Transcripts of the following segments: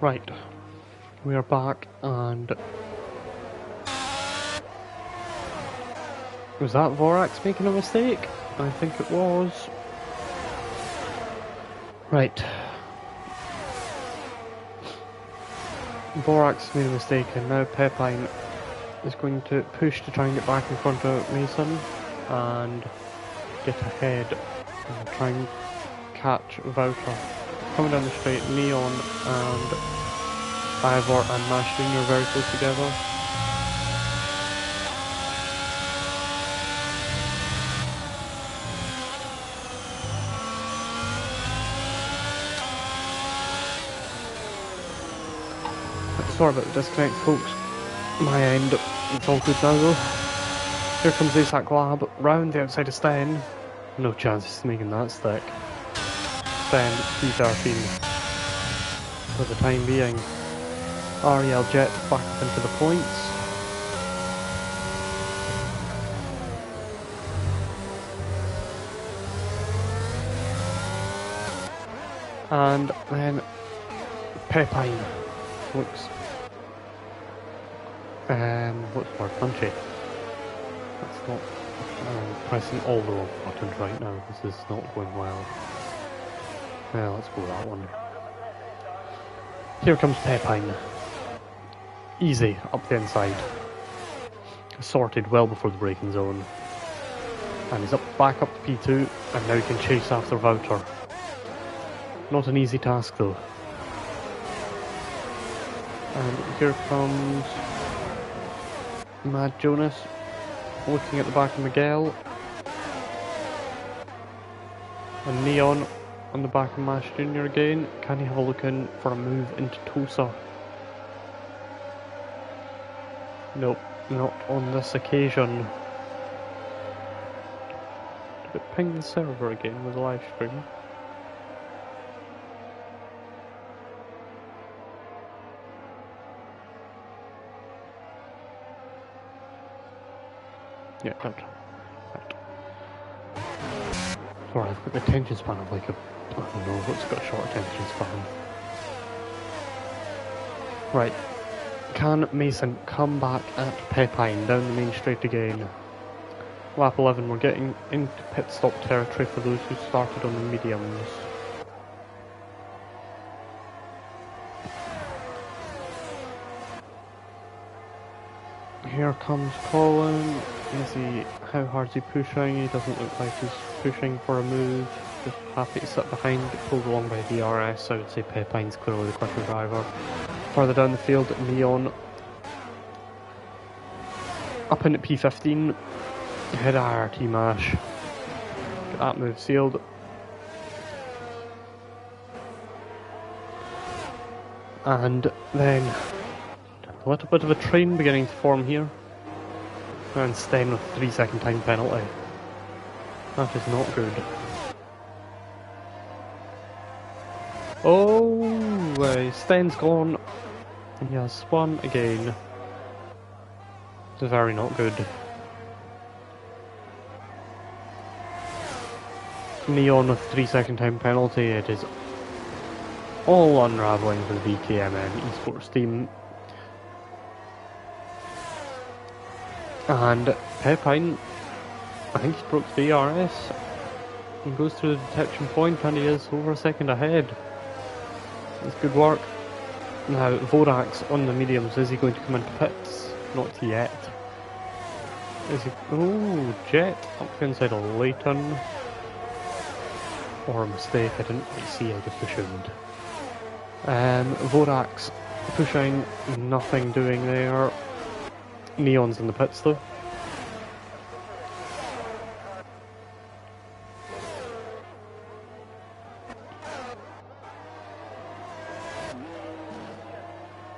Right, we are back, and was that Vorax making a mistake? I think it was. Right. Vorax made a mistake, and now Pepine is going to push to try and get back in front of Mason and get ahead and try and catch Wouter. Coming down the straight, Neon and Ivor and Mash Jr. are very close together. Sorry about the disconnect, folks. My end, it's all good now though. Here comes ASAC Lab, round the outside of Sten. No chance of making that stick. Sten, P13. For the time being. Ariel Jet back up into the points. And then Pepine looks what's the word? Punchy. That's not pressing all the wrong buttons right now. This is not going well. Well, let's go that one. Here comes Pepine. Easy, up the inside. Sorted well before the braking zone. And he's back up to P2, and now he can chase after Wouter. Not an easy task though. And here comes Mad Jonas, looking at the back of Miguel. And Neon on the back of Mash Jr. again. Can he have a look in for a move into Tosa? Nope, not on this occasion. Did it ping the server again with the live stream? Yeah, good. Right. Sorry, I've got the attention span of like a... I don't know, what's got a short attention span? Right. Can Mason come back at Pepine down the main straight again? Lap 11, we're getting into pit stop territory for those who started on the mediums. Here comes Colin. How hard is he pushing? He doesn't look like he's pushing for a move. Just happy to sit behind, get pulled along by DRS. I would say Pepine's clearly the quicker driver. Further down the field, Neon up in at P15. Ahead of IRT Mash. Get that move sealed. And then a little bit of a train beginning to form here. And Sten with a 3-second time penalty. That is not good. Oh, Sten's gone. He has spun again. It's very not good. Neon with 3-second time penalty. It is all unravelling for the DKMN esports team. And Pepine, I think he's broke the DRS and goes through the detection point, and he is over a second ahead. That's good work. Now, Vorax on the mediums, is he going to come into pits? Not yet. Is he? Oh, Jet up the inside of Leighton. Or a mistake, I didn't really see, I just assumed. Vorax pushing, nothing doing there. Neon's in the pits though.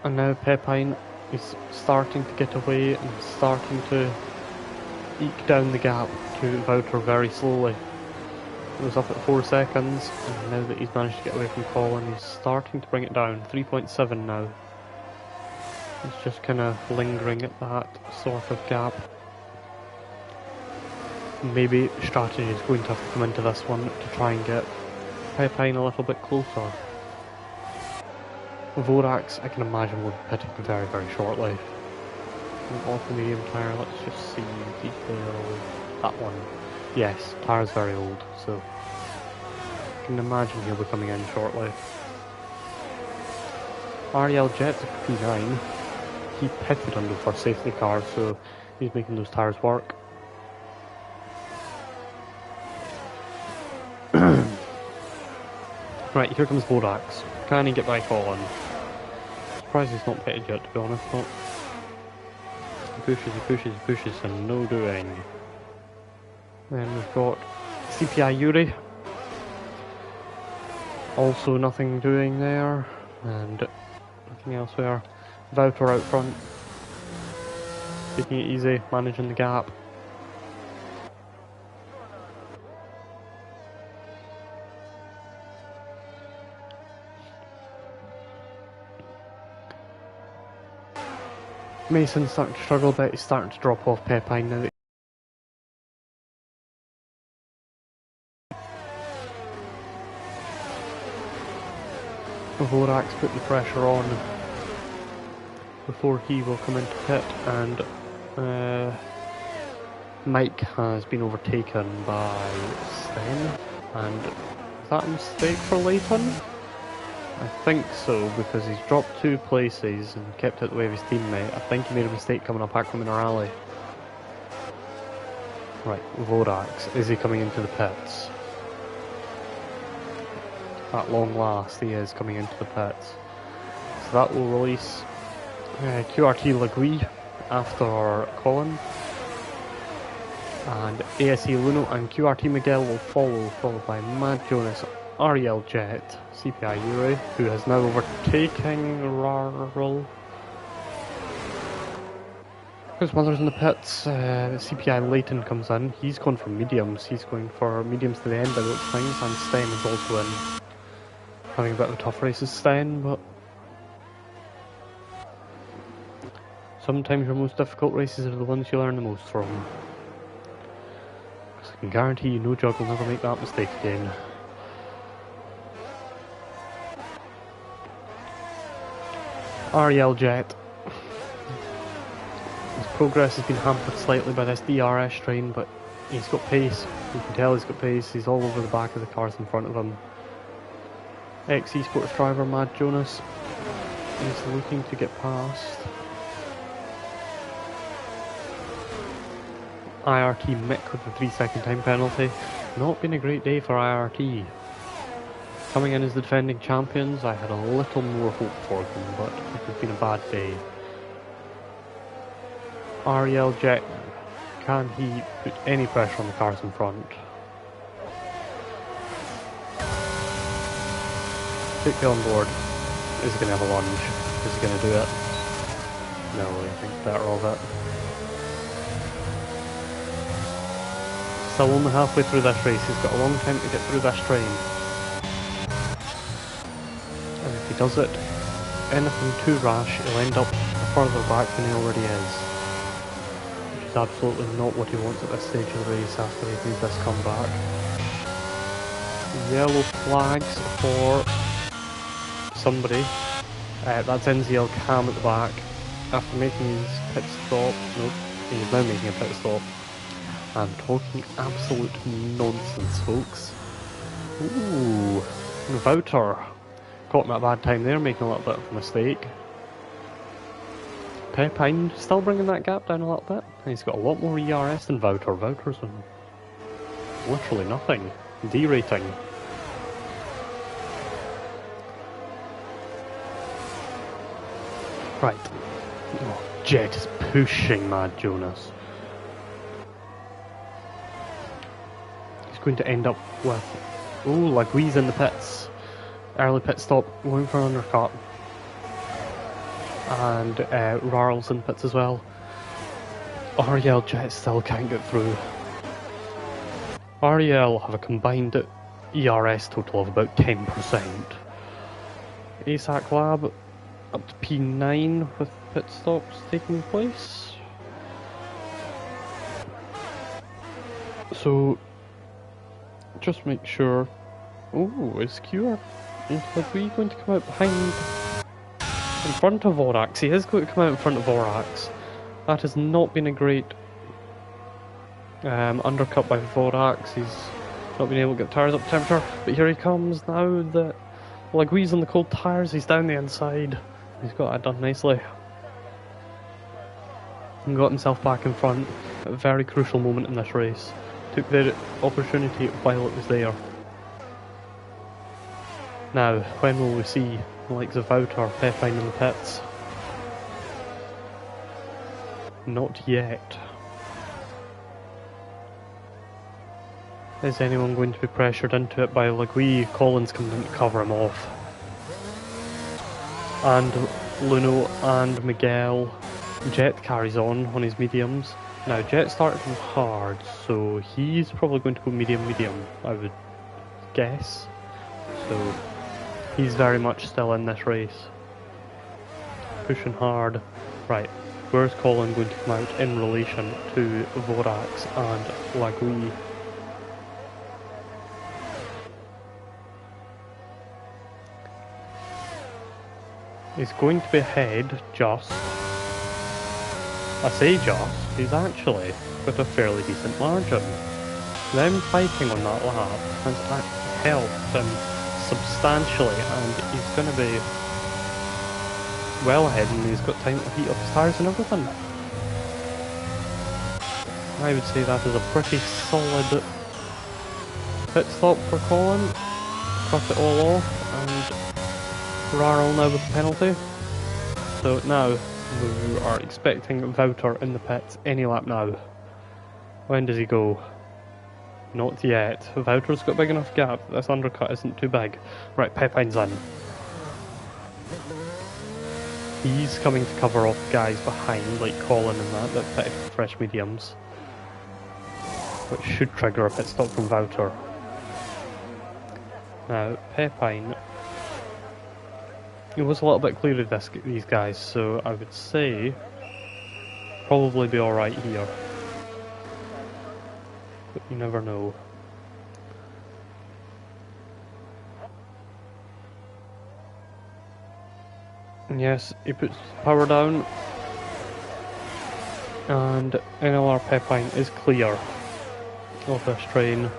And now Pepine is starting to get away and starting to eke down the gap to Wouter very slowly. He was up at 4 seconds, and now that he's managed to get away from Colin, he's starting to bring it down. 3.7 now. It's just kind of lingering at that sort of gap. Maybe strategy is going to have to come into this one to try and get Pepine a little bit closer. Vorax, I can imagine, will be pitting very, very shortly. Off the medium tyre, let's just see detail. That one. Yes, tyre's very old, so I can imagine he'll be coming in shortly. Ariel Jet's a P9. He pitted under for safety car, so he's making those tyres work. Right, here comes Vorax. Can he get back on? Surprised he's not pitted yet, to be honest, but he pushes, and no doing. Then we've got CPI Yuri. Also nothing doing there, and nothing else there. Vouter out front, taking it easy, managing the gap. Mason's starting to struggle a bit, he's starting to drop off Pepine now. Vorax put the pressure on before he will come into pit, and Mike has been overtaken by Sten, and is that a mistake for Leighton? I think so, because he's dropped 2 places and kept it the way of his teammate. I think he made a mistake coming up Aquaman Rally. Right, Vorax, is he coming into the pits? At long last, he is coming into the pits. So that will release QRT Lagui after Colin. And ASE Luno and QRT Miguel will follow, followed by Mad Jonas, Ariel Jet, CPI Yuri, who has now overtaken Rarl. Chris Mother's in the pits, CPI Leighton comes in, he's gone for mediums, he's going for mediums to the end by the looks of things, and Sten is also in. Having a bit of a tough race as Sten, but sometimes your most difficult races are the ones you learn the most from. Because I can guarantee you no jug will never make that mistake again. Ariel Jet. His progress has been hampered slightly by this DRS train, but he's got pace. You can tell he's got pace, he's all over the back of the cars in front of him. Ex-esports driver Mad Jonas is looking to get past. IRT Mick with the 3-second time penalty. Not been a great day for IRT. Coming in as the defending champions, I had a little more hope for them, but it has been a bad day. Ariel Jet, can he put any pressure on the cars in front? Take me on board. Is he going to have a lunge? Is he going to do it? No, I think better of it. Still only halfway through this race, he's got a long time to get through this train. And if he does it, anything too rash, he'll end up further back than he already is. Which is absolutely not what he wants at this stage of the race after he's made this comeback. Yellow flags for somebody. That's NZL Cam at the back. After making his pit stop, nope, he's now making a pit stop. I'm talking absolute nonsense, folks. Ooh, Vouter caught him at a bad time there, making a little bit of a mistake. Pepine still bringing that gap down a little bit. He's got a lot more ERS than Vouter. Vouter's on literally nothing. D rating. Right. Oh, Jet is pushing Mad Jonas. He's going to end up with... Oh, Lagui's in the pits. Early pit stop, going for an undercut. And Rarl's in the pits as well. Ariel Jet still can't get through. Ariel have a combined ERS total of about 10%. ASAC Lab up to P9 with pit stops taking place. So, just make sure. Oh, is we going to come out behind in front of Vorax. He is going to come out in front of Vorax. That has not been a great undercut by Vorax. He's not been able to get the tyres up to temperature, but here he comes now that Lagui's on the cold tyres. He's down the inside. He's got that done nicely. And got himself back in front at a very crucial moment in this race. Took the opportunity while it was there. Now, when will we see the likes of Wouter, Pepine in the pits? Not yet. Is anyone going to be pressured into it by Lagui? Collins comes in to cover him off. And Luno and Miguel. Jet carries on his mediums. Now Jet started from hard, so he's probably going to go medium, I would guess. So he's very much still in this race. Pushing hard. Right, where's Colin going to come out in relation to Vorax and Lagui? He's going to be ahead, just. I say just, he's actually got a fairly decent margin. Them fighting on that lap has helped him substantially, and he's going to be well ahead, and he's got time to heat up his tyres and everything. I would say that is a pretty solid pit stop for Colin. Cut it all off, and Rarl now with the penalty. So now we are expecting Wouter in the pits any lap now. When does he go? Not yet. Wouter's got a big enough gap. This undercut isn't too big. Right, Pepine's in. He's coming to cover off guys behind, like Colin and that pitted for fresh mediums. Which should trigger a pit stop from Wouter. Now, Pepine, it was a little bit clear of these guys, so I would say probably be alright here. But you never know. And yes, he puts power down, and NLR Pepine is clear of this train,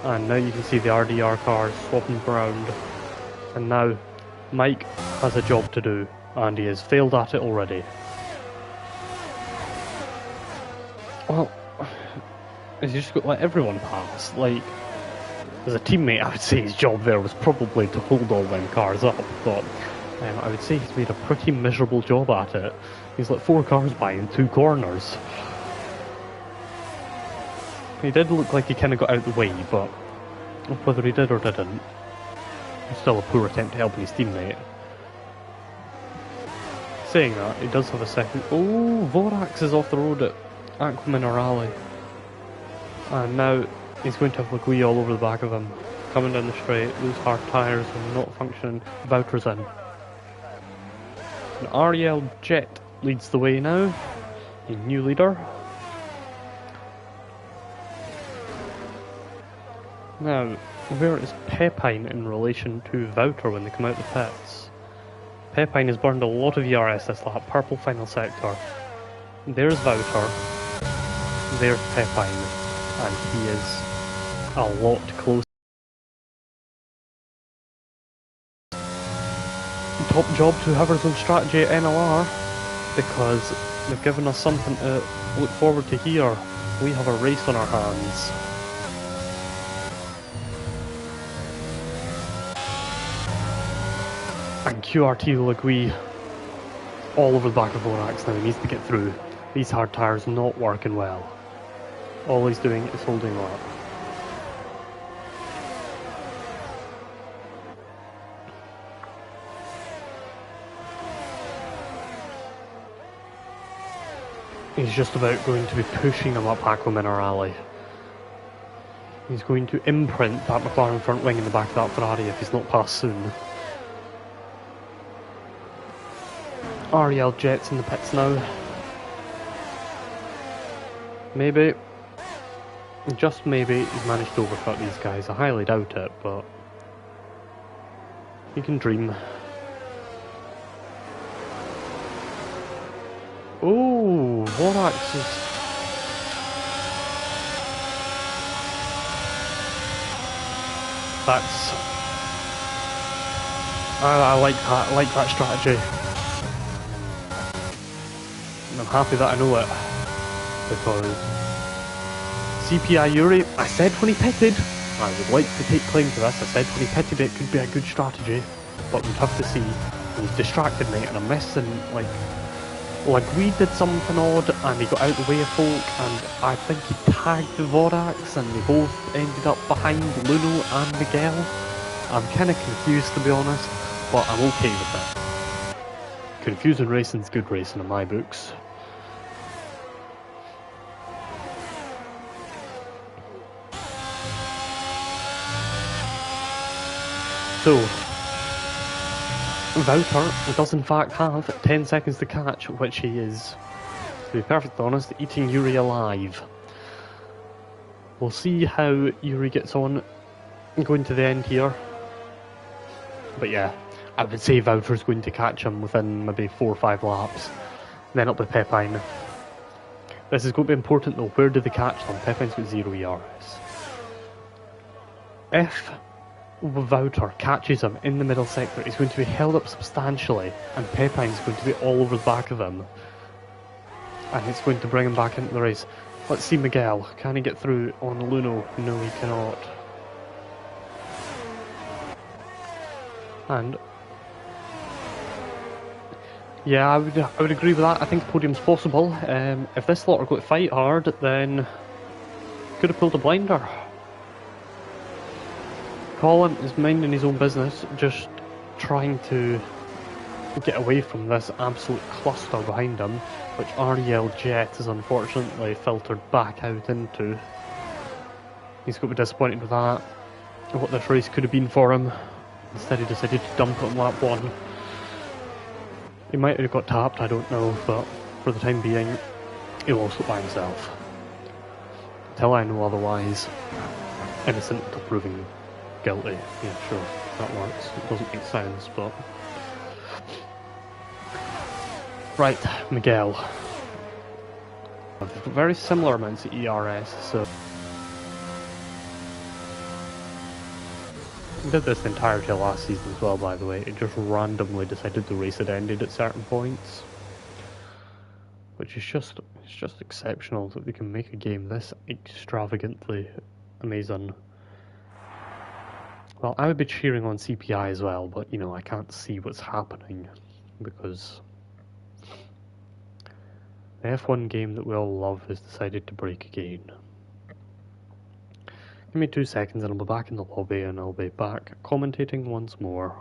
and now you can see the RDR cars swapping around, and now Mike has a job to do, and he has failed at it already. Well, he's just got to let everyone pass. Like, as a teammate, I would say his job there was probably to hold all them cars up, but I would say he's made a pretty miserable job at it. He's let 4 cars by in 2 corners. He did look like he kind of got out of the way, but whether he did or didn't, it's still a poor attempt to help his teammate. Saying that, he does have a second. Oh, Vorax is off the road at Aquaman Rally. And now he's going to have Lagui all over the back of him. Coming down the straight, loose hard tyres and not functioning. Wouter's in. And Ariel Jet leads the way now. A new leader. Now, where is Pepine in relation to Wouter when they come out the pits? Pepine has burned a lot of ERS this lap, purple final sector. There's Wouter, there's Pepine, and he is a lot closer. Top job to whoever's on strategy at NLR, because they've given us something to look forward to here. We have a race on our hands. And QRT Lagui all over the back of Vorax now. He needs to get through. These hard tyres not working well. All he's doing is holding up. He's just about going to be pushing him up Aquaman Rally. He's going to imprint that McLaren front wing in the back of that Ferrari if he's not passed soon. Ariel Jet's in the pits now. Maybe, just maybe, he's managed to overcut these guys. I highly doubt it, but you can dream. Oh, Vorax is... That's... I like that strategy. And I'm happy that I know it. Because... CPI Yuri, I said when he pitted, I would like to take claim to this, I said when he pitted it could be a good strategy. But we'd have to see. He's distracted me and I'm missing, like we did something odd and he got out of the way of folk and I think he tagged the Vorax and they both ended up behind Luno and Miguel. I'm kinda confused to be honest, but I'm okay with it. Confusing racing's good racing in my books. So, Wouter does in fact have 10 seconds to catch, which he is, to be perfectly honest, eating Yuri alive. We'll see how Yuri gets on going to the end here. But yeah, I would say Wouter's going to catch him within maybe 4 or 5 laps. Then it'll be Pepine. This is going to be important though, where do they catch them? Pepine's got 0 ERS. If Wouter catches him in the middle sector, he's going to be held up substantially and Pepine's going to be all over the back of him. And it's going to bring him back into the race. Let's see Miguel. Can he get through on Luno? No, he cannot. And yeah, I would agree with that. I think the podium's possible. If this lot are going to fight hard, then could have pulled a blinder. Colin is minding his own business, just trying to get away from this absolute cluster behind him, which Ariel Jet has unfortunately filtered back out into. He's going to be disappointed with that. What this race could have been for him. Instead he decided to dump it on lap 1. He might have got tapped, I don't know, but for the time being, he lost it by himself. Until I know otherwise, innocent until proven guilty. Yeah, sure, that works. It doesn't make sense, but... Right, Miguel. Very similar amounts of ERS, so... We did this the entirety of last season as well, by the way. It just randomly decided the race had ended at certain points. Which is just, it's just exceptional that they can make a game this extravagantly amazing. Well, I would be cheering on CPI as well, but you know, I can't see what's happening because the F1 game that we all love has decided to break again. Give me 2 seconds and I'll be back in the lobby and I'll be back commentating once more.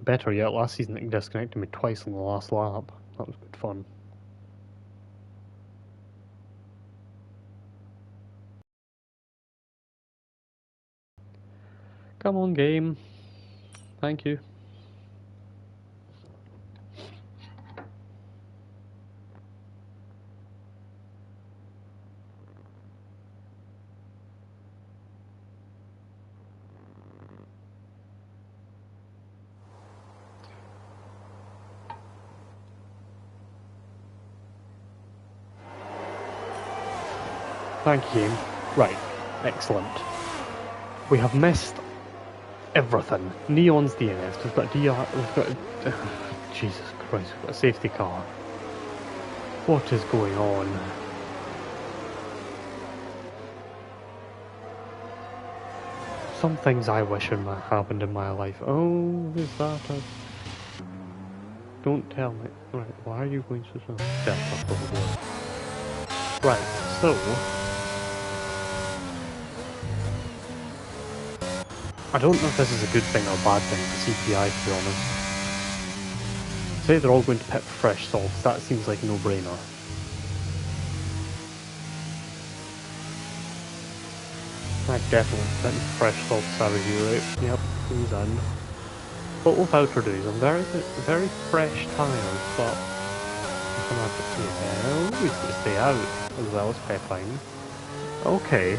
Better yet, last season it disconnected me twice on the last lap. That was good fun. Come on, game. Thank you. Thank you, game. Right, excellent. We have missed everything. Neon's DNS, we've got DR, we've got... Jesus Christ, we've got a safety car. What is going on? Some things I wish had happened in my life. Oh, is that a... Don't tell me. Right, why are you going to... Right, so... I don't know if this is a good thing or a bad thing for CPI, to be honest. Say they're all going to pit for fresh salts, that seems like a no-brainer. I definitely pit for fresh salts, Savage right? Yep, he's in. What will Wouter do? He's on very fresh tyres, but he's gonna have to stay out. He's going to stay out, as well as Pepine. Okay.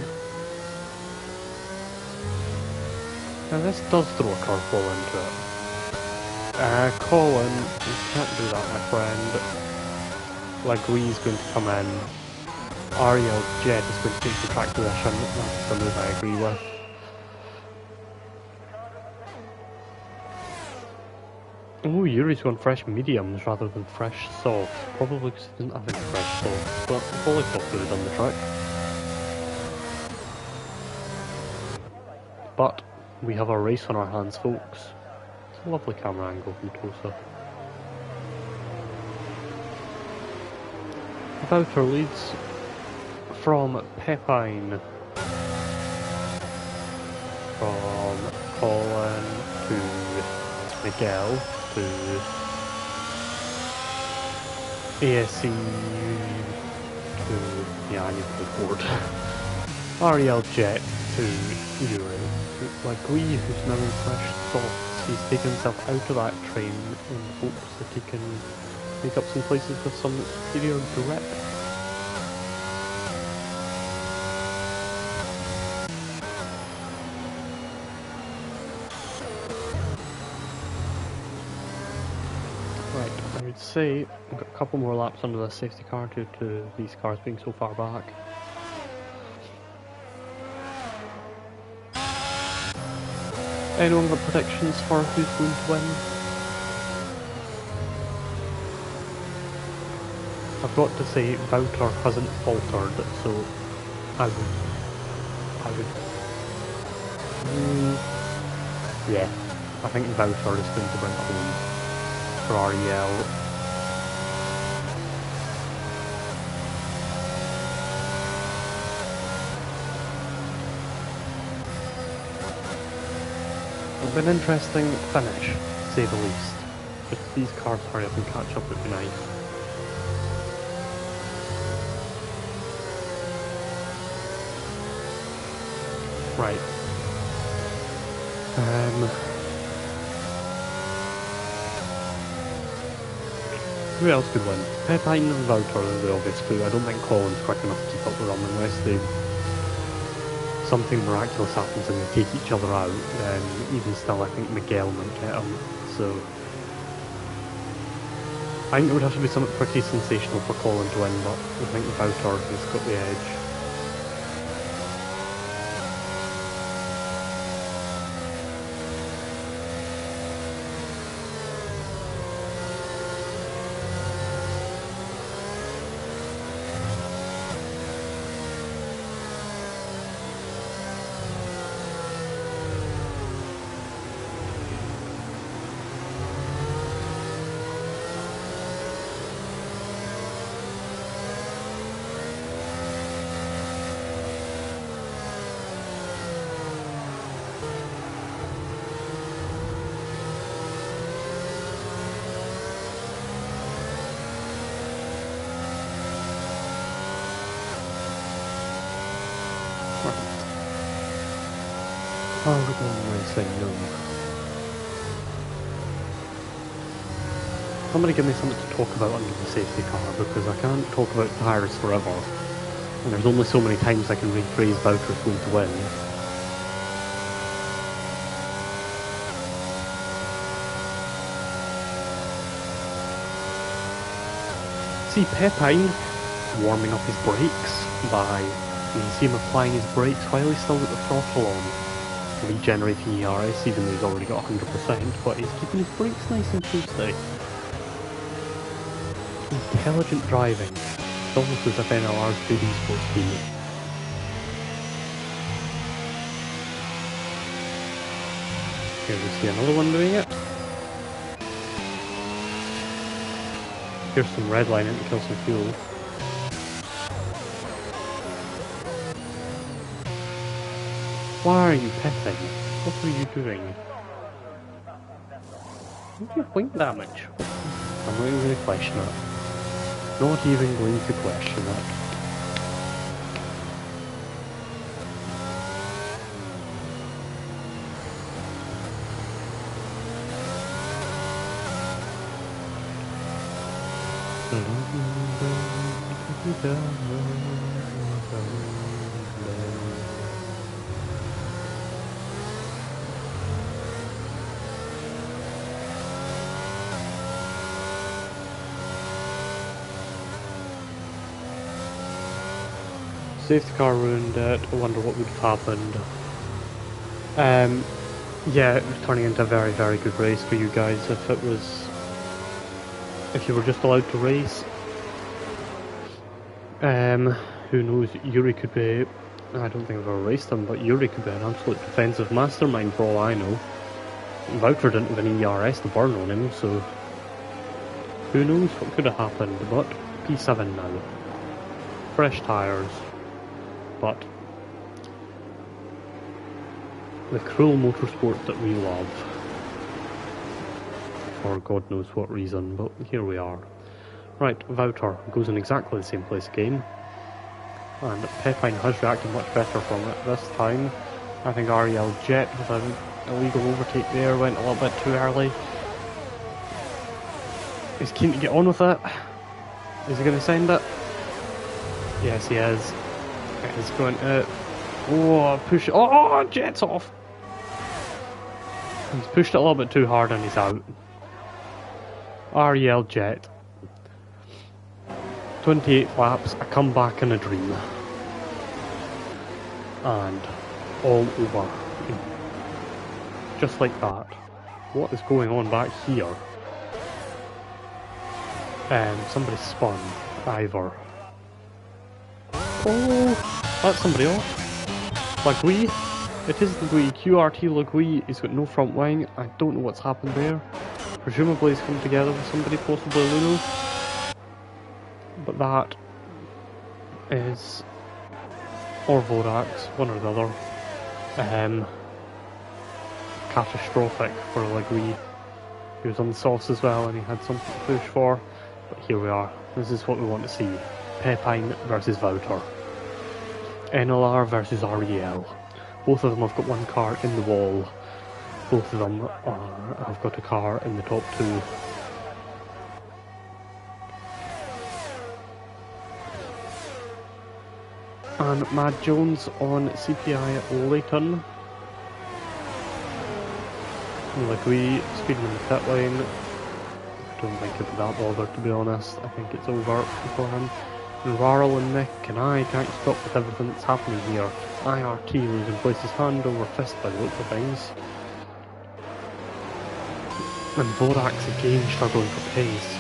Now this does throw a curveball into it. Colin, you can't do that, my friend. Lagui is going to come in. Ariel Jet is going to take the track position. That's a move I agree with. Oh, Yuri's going fresh mediums rather than fresh soft. Probably because he didn't have any fresh soft, but fully soft would have done the trick. But we have a race on our hands, folks. It's a lovely camera angle from Tosa. Wouter leads from Pepine. From Colin to Miguel to ASC to... yeah, I need to go forward. Ariel Jet to Yuri. Lagui, who's now in fresh softs, he's taken himself out of that train in hopes that he can make up some places with some superior grip. Right, I would say we've got a couple more laps under the safety car due to these cars being so far back. Anyone got predictions for who's going to win? I've got to say Wouter hasn't faltered, so I would yeah, I think Wouter is going to bring it home for Ariel. It'll be an interesting finish, to say the least. If these cars hurry up and catch up, it'd be nice. Right. Who else could win? Pepine and Wouter are the obvious clue. I don't think Colin's quick enough to keep up with them unless they... something miraculous happens and they take each other out, then even still I think Miguel might get him, so... I think it would have to be something pretty sensational for Colin to win, but I think Wouter has got the edge. Oh, we're going to say no. Somebody give me something to talk about under the safety car, because I can't talk about tires forever. And there's only so many times I can rephrase Wouter's going to win. See Pepine warming up his brakes by... you can see him applying his brakes while he's still got the throttle on. Regenerating ERS, even though he's already got 100%, but he's keeping his brakes nice and toasty. Intelligent driving. It's almost as if NLR's big esports team. Here we see another one doing it. Here's some red line in to kill some fuel. Why are you pitting? What are you doing? What's your point damage? I'm not even going to question it. Not even going to question it. safety car ruined it. I wonder what would have happened. Yeah, it was turning into a very, very good race for you guys if you were just allowed to race. Who knows, Yuri could be, I don't think I've ever raced him, but Yuri could be an absolute defensive mastermind for all I know. Voucher didn't have an ERS to burn on him, so who knows what could have happened, but P7 now. Fresh tyres, but the cruel motorsport that we love. For God knows what reason, but here we are. Right, Voucher goes in exactly the same place again. And Pepine has reacted much better from it this time. I think Ariel Jet with an illegal overtake there went a little bit too early. He's keen to get on with it. Is he going to send it? Yes, he is. He's going to... Oh, push it. Oh, Jet's off! He's pushed it a little bit too hard and he's out. Ariel Jet. 28 laps, a comeback and a dream. And all over. Just like that. What is going on back here? Somebody spun. Ivor. Oh, that's somebody off. Lagui. It is Lagui. QRT Lagui. He's got no front wing. I don't know what's happened there. Presumably he's come together with somebody, possibly Luno. But that is... or Vodax, one or the other. Catastrophic for Lagui. He was on the sauce as well and he had something to push for. But here we are. This is what we want to see. Pepine versus Voucher. NLR versus REL. Both of them have got one car in the wall. Both of them have got a car in the top two. And Mad Jones on CPI Leighton. Lagui speeding in the pit lane. I don't think he'll be that bothered, to be honest. I think it's over for him. And Rarl and Nick and I can't keep up with everything that's happening here. IRT losing places hand over fist by the looks of things. And Vorax again struggling for pace.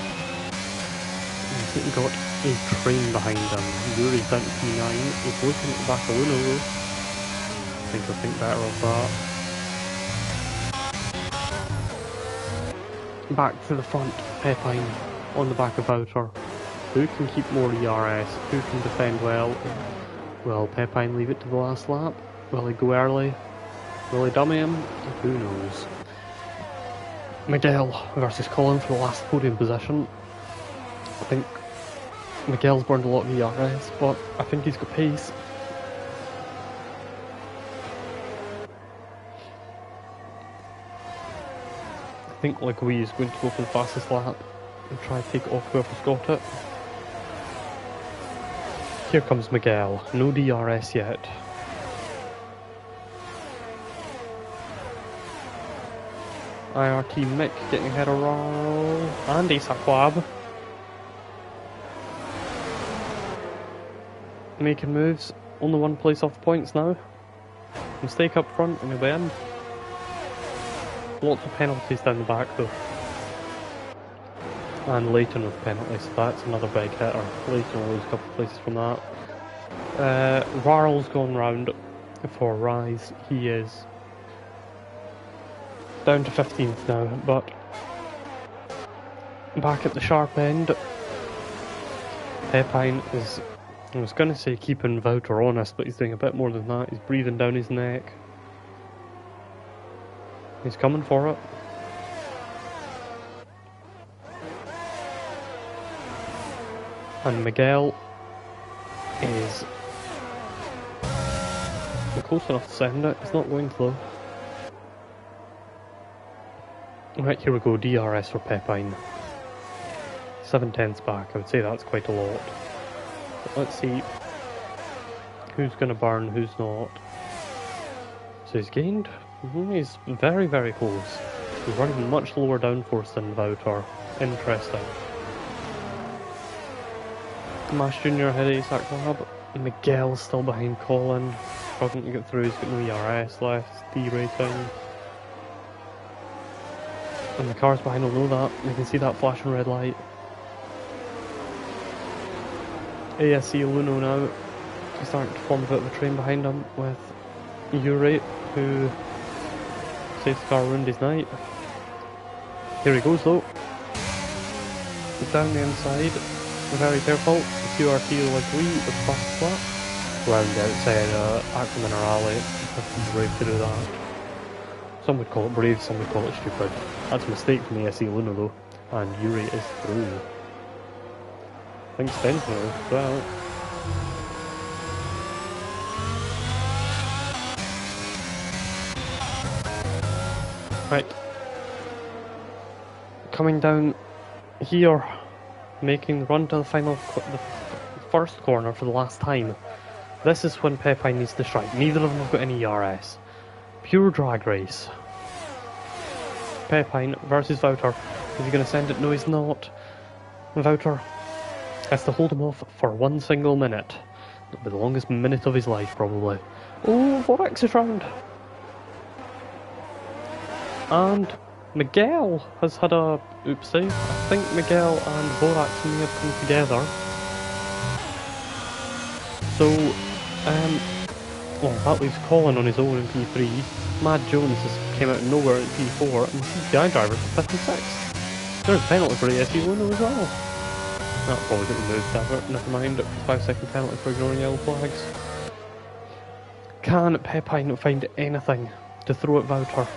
He's got a train behind him. Yuri's down to P9. He's looking at the back of Luno though. I think he'll think better of that. Back to the front, Pepine on the back of Voucher. Who can keep more ERS? Who can defend well? Will Pepine leave it to the last lap? Will he go early? Will he dummy him? Who knows? Miguel versus Colin for the last podium position. I think Miguel's burned a lot of ERS, but I think he's got pace. I think Lagui is going to go for the fastest lap and try to take it off whoever's got it. Here comes Miguel, no DRS yet. IRT Mick getting ahead of Rarl and Asaquab. Making moves, only one place off points now. Mistake up front and he'll end. Lots of penalties down the back though. And Leighton with penalties, so that's another big hitter. Leighton will lose a couple of places from that. Rarl's gone round for Rise. He is down to 15th now, but back at the sharp end. Pepine is, I was going to say keeping Voucher honest, but he's doing a bit more than that. He's breathing down his neck. He's coming for it. And Miguel is close enough to send it. He's not going to though. Right, here we go. DRS for Pepine. 7/10ths back. I would say that's quite a lot. But let's see who's going to burn, who's not. So he's gained. He's very, very close. He's running much lower downforce than Voucher. Interesting. Mash Jr. ahead of Asaquab. Miguel's still behind Colin, struggling to get through, he's got no ERS left, D rating. And the cars behind will know that, you can see that flashing red light. ASC Luno now, he's starting to form a bit of a train behind him with Urate, who saves the car ruined his night. Here he goes though. Down the inside, very careful. The QRT will agree with fast lap. Round the outside, Ackerman or Ali. He's brave to do that. Some would call it brave, some would call it stupid. That's a mistake from ASE Luna though. And Yuri is through. I think Sten's through as well. Right. Coming down here, making the run to the final, the first corner for the last time. This is when Pepine needs to strike. Neither of them have got any ERS. Pure drag race. Pepine versus Wouter. Is he going to send it? No, he's not. Wouter has to hold him off for 1 single minute. It'll be the longest minute of his life, probably. Oh, Vorax is round. And Miguel has had a oopsie. I think Miguel and Vorax may have come together. So, well, that leaves Colin on his own in P3. Mad Jones has came out of nowhere in P4, and the CPI drivers are 5th and 6th. There's a penalty for ASE Luno as well. That'll probably get removed, never mind. 5-second penalty for ignoring yellow flags. Can Pepine find anything to throw at Wouter?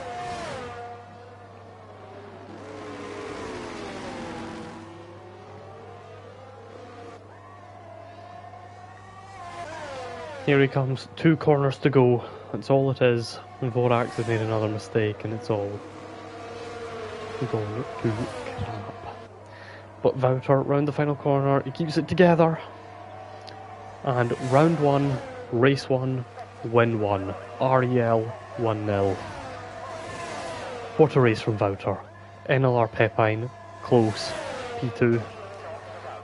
Here he comes, 2 corners to go, that's all it is, and Vorax has made another mistake and it's all going to crap. But Wouter, round the final corner, he keeps it together, and round 1, race 1, win 1, REL 1-0. What a race from Wouter. NLR Pepine, close, P2.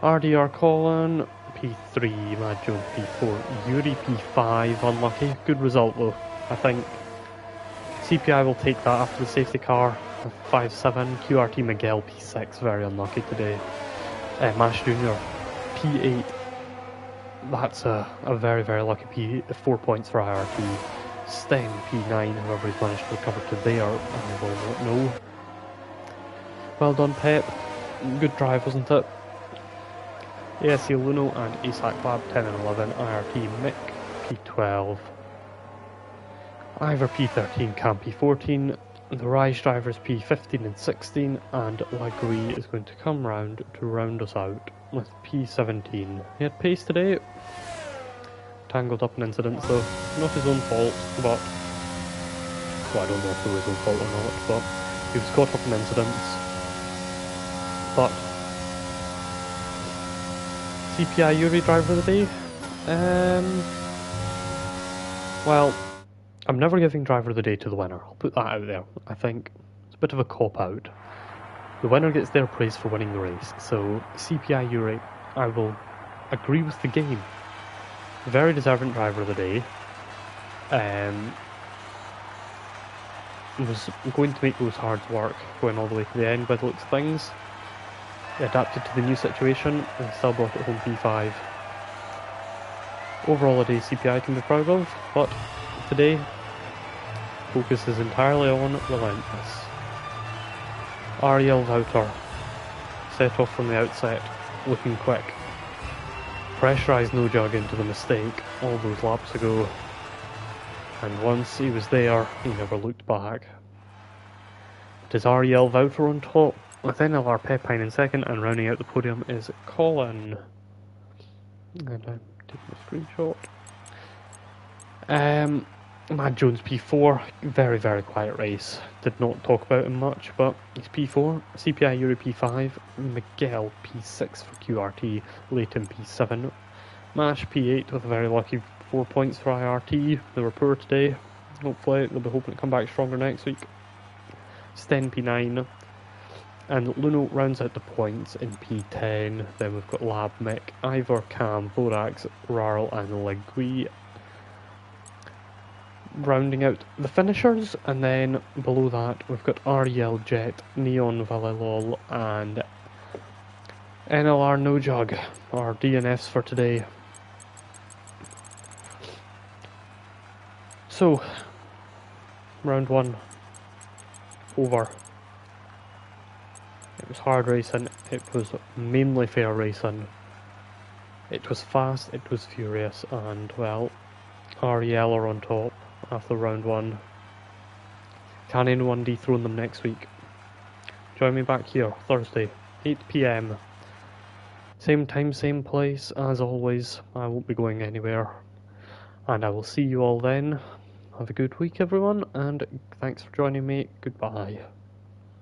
RDR Colin, P3, Mad Jones P4, Yuri P5, unlucky. Good result though, I think. CPI will take that after the safety car, 5-7. QRT Miguel P6, very unlucky today. Mash Jr. P8, that's a very, very lucky 4 points for IRT. Sten P9, however he's managed to recover to there, I will not know. Well done Pep, good drive wasn't it? ASE Luno and ASAC Lab 10 and 11, IRT Mick P12, Ivor P13, Cam P14, the Rise drivers P15 and 16, and Lagree is going to come round to round us out with P17. He had pace today, tangled up in incidents though, not his own fault, but, well I don't know if it was his own fault or not, but he was caught up in incidents, but CPI Yuri driver of the day? Well, I'm never giving driver of the day to the winner, I'll put that out there. I think it's a bit of a cop-out. The winner gets their praise for winning the race, so CPI Yuri, I will agree with the game. Very deserving driver of the day. Was going to make those hard work, going all the way to the end by the looks of things. He adapted to the new situation and still brought it home P5. Overall a day CPI can be proud of, but today focus is entirely on Relentless. Ariel Wouter set off from the outset, looking quick. Pressurised No Jug into the mistake all those laps ago, and once he was there, he never looked back. It is Ariel Wouter on top, with NLR Pepine in second, and rounding out the podium is Colin. And I'm taking a screenshot. Mad Jones P4, very, very quiet race. Did not talk about him much, but he's P4. CPI Yuri P5, Miguel P6 for QRT, Leighton P7, Mash P8 with a very lucky 4 points for IRT. They were poor today. Hopefully they'll be hoping to come back stronger next week. Sten P9. And Luno rounds out the points in P10. Then we've got Lab Mech, Ivor, Cam, Vorax, Rarl, and Legui rounding out the finishers. And then below that, we've got Ariel, Jet, Neon, Valilol, and NLR No Jug, our DNFs for today. So, round 1 over. It was hard racing, it was mainly fair racing, it was fast, it was furious, and well, Ariel are on top after round 1. Can anyone dethrone them next week? Join me back here, Thursday, 8 PM. Same time, same place, as always. I won't be going anywhere. And I will see you all then. Have a good week, everyone, and thanks for joining me. Goodbye.